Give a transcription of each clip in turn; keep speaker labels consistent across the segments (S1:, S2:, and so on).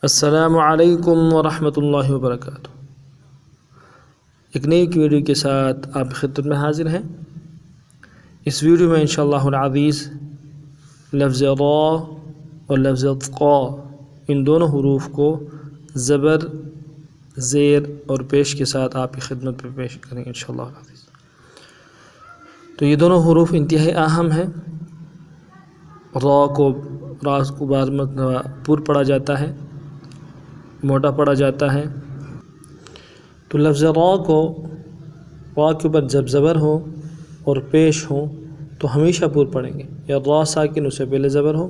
S1: السلام علیکم ورحمۃ اللہ وبرکاتہ۔ ایک نئی ویڈیو کے ساتھ آپ کی خدمت میں حاضر ہیں۔ اس ویڈیو میں انشاءاللہ العزیز لفظ را اور لفظ قا ان دونوں حروف کو زبر، زیر اور پیش کے ساتھ آپ کی خدمت میں پیش کریں گے انشاءاللہ العزیز۔ تو یہ دونوں حروف انتہائی اہم ہیں۔ را کو بعض پر پڑھا جاتا ہے، موٹا پڑھا جاتا ہے۔ تو لفظ را کے اوپر جب زبر ہو اور پیش ہو تو ہمیشہ پر پڑھیں گے، یا را ساکن اس سے پہلے زبر ہو،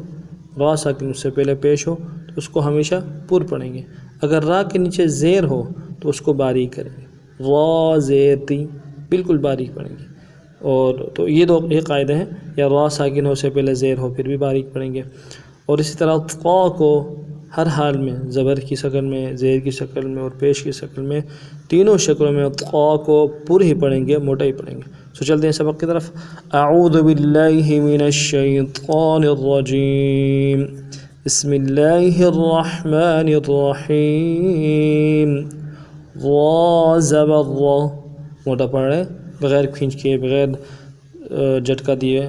S1: را ساکن اس سے پہلے پیش ہو تو اس کو ہمیشہ پر پڑھیں گے۔ اگر را کے نیچے زیر ہو تو اس کو باریک کریں گے، را زیر تی بالکل باریک پڑھیں گے۔ اور تو یہ قاعدے ہیں، یا را ساکن ہو سے پہلے زیر ہو پھر بھی باریک پڑھیں گے۔ اور اسی طرح قا کو ہر حال میں زبر کی شکل میں، زیر کی شکل میں اور پیش کی شکل میں، تینوں شکلوں میں قا کو پر ہی پڑھیں گے، موٹا ہی پڑھیں گے۔ سو چلتے ہیں سبق کی طرف۔ اعوذ باللہ من الشیطان الرجیم، بسم اللہ الرحمن الرحیم۔ را زبر را، موٹا پڑھ رہے ہیں بغیر کھینچ کے، بغیر جھٹکا دیے۔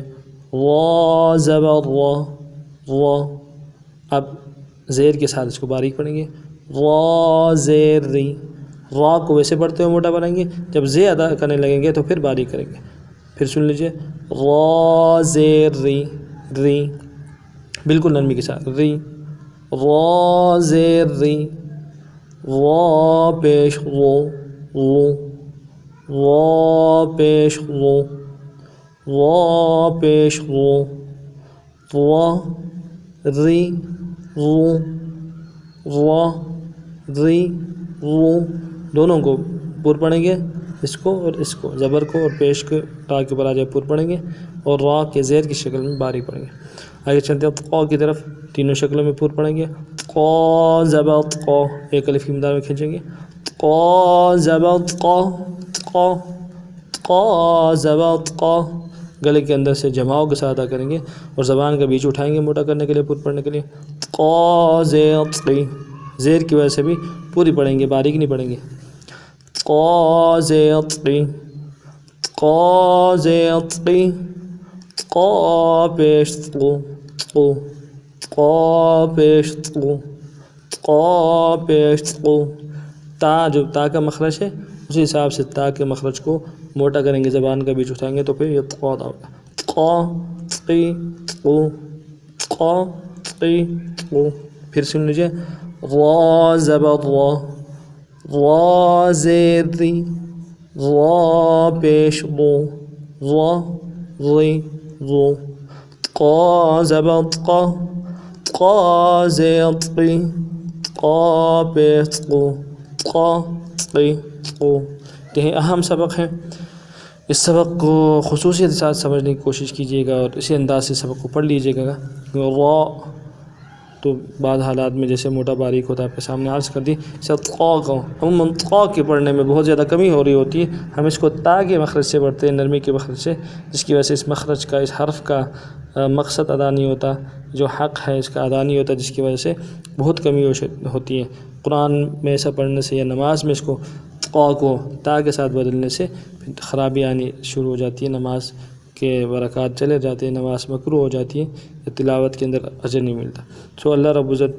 S1: را زبر را، را۔ اب زیر کے ساتھ اس کو باریک پڑھیں گے، را زیر ری۔ را کو ویسے پڑھتے ہوئے موٹا پڑھیں گے، جب زے ادا کرنے لگیں گے تو پھر باریک کریں گے۔ پھر سن لیجئے، را زیر ری، ری بالکل نرمی کے ساتھ، ری۔ را زیر ری، را پیش رو، رو۔ را پیش رو، را پیش رو، را ری رو، را ری رو۔ دونوں کو پر پڑھیں گے، اس کو اور اس کو، زبر کو اور پیش کو تا کے اوپر آ جائے پر پڑھیں گے، اور را کے زیر کی شکل میں باریک پڑھیں گے۔ آگے چلتے ہیں قا کی طرف، تینوں شکلوں میں پر پڑھیں گے۔ قا زبر قا، ایک الف کی مقدار میں کھینچیں گے، قا زبر قا، قا، قا زبر قا۔ گلے کے اندر سے جماؤ کے ساتھ ادا کریں گے اور زبان کا بیچ اٹھائیں گے موٹا کرنے کے لیے، پر پڑھنے کے لیے۔ قا زیر قی، زیر کی وجہ سے بھی پوری پڑھیں گے، باریک نہیں پڑھیں گے۔ قا زیر قی، قا زیر قی، قا پیش قو، قو، قا پیش قو، قا پیش قو۔ تا جو تا کا مخرج ہے اسی حساب سے تا کے مخرج کو موٹا کریں گے، زبان کا بیچ اٹھائیں گے تو پھر یہ قا ہوگا۔ قا قی قو، قا قی قو۔ پھر سن لیجئے، را زبر را، را زیر ری، را پیش رو، را ری رو۔ قا زبر قا، قا زیر قی، قا پیش قو، قا قی قو۔ یہ اہم سبق ہیں، اس سبق کو خصوصیت کے ساتھ سمجھنے کی کوشش کیجیے گا اور اسی انداز سے سبق کو پڑھ لیجیے گا۔ را تو بعض حالات میں جیسے موٹا باریک ہوتا ہے، آپ کے سامنے عرض کر دی۔ اسے قا کو عموماً قا کے پڑھنے میں بہت زیادہ کمی ہو رہی ہوتی ہے، ہم اس کو تا کے مخرج سے پڑھتے ہیں، نرمی کے مخرج سے، جس کی وجہ سے اس مخرج کا، اس حرف کا مقصد ادا نہیں ہوتا، جو حق ہے اس کا ادا نہیں ہوتا، جس کی وجہ سے بہت کمی ہوتی ہے۔ قرآن میں ایسا پڑھنے سے یا نماز میں اس کو قا کو تا کے ساتھ بدلنے سے پھر خرابی آنی شروع ہو جاتی ہے، نماز کے برکات چلے جاتے ہیں، نماز مکروہ ہو جاتی ہے، تلاوت کے اندر اجر نہیں ملتا۔ سو اللہ رب العزت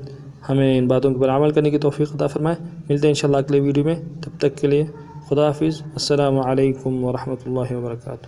S1: ہمیں ان باتوں پر عمل کرنے کی توفیق عطا فرمائے۔ ملتے ہیں انشاءاللہ اگلے ویڈیو میں، تب تک کے لیے خدا حافظ۔ السلام علیکم ورحمۃ اللہ وبرکاتہ۔